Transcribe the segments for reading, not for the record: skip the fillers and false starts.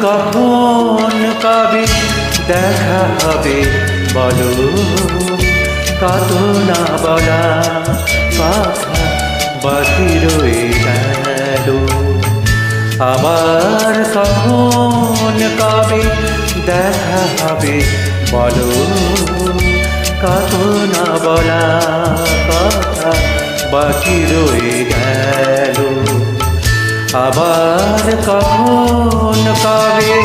কখন কবে দেখা হবে বলো, কত না বলা কথা বাকি রয়ে গেল। আবার কখন কবে দেখা হবে বলো, কত না বলা কথা বাকি রয়ে গেল। আবার কখন কবে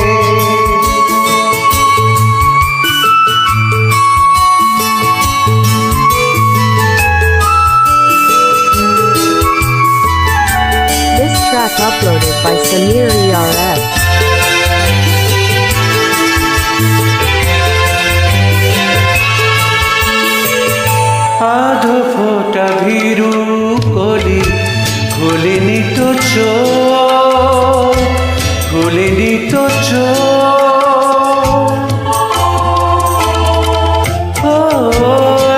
This track uploaded by Samir ERF. আধো ফোটা ভীরু কলি খুলিনি তো চোখ, খুলিনি তো চোখ। ও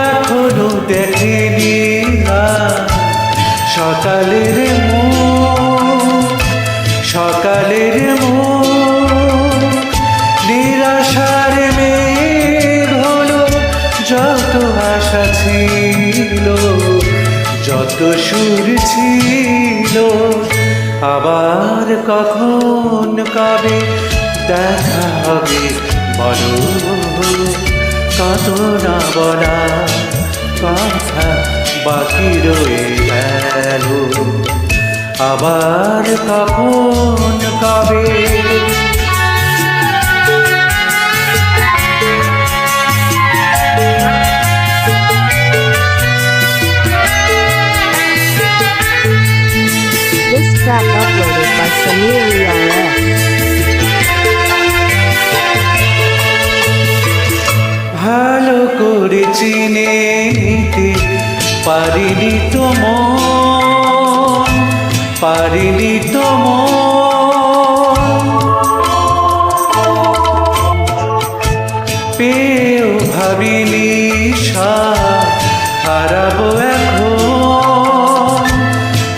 এখনো দেখিনি না সকালের মুখ, সকালের মুখ। নিরাশার মেঘ হলো যত আশা ছিল, যত সুর ছিল। আবার কখন কবে দেখা হবে বলো, কত না বলা কথা বাকি রয়ে গেল। আবার কখন কবে This track uploaded by Samir ERF. ভালো করে চিনে নিতে পারিনি তো মন, পারিনি তো মন। পেয়েও ভাবিনি হারাবো এখন,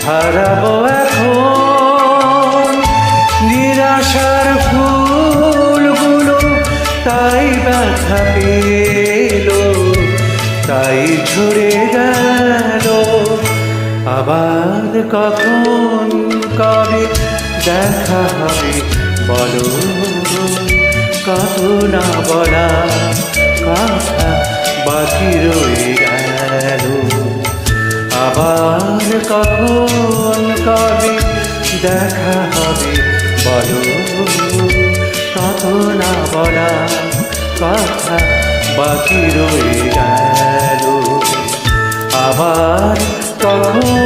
হারাবো এখন। নিরাশার ফুলগুলো তাই ব্যথা পেল, তাই ঝরে গেল। আবার কখন কবে দেখা হবে বলো, কত না বলা কথা বাকি রয়ে গেল। আবার কখন কবে দেখা হবে বলো, কত না বলা কথা বাকি রয়ে গেল। আবার কখন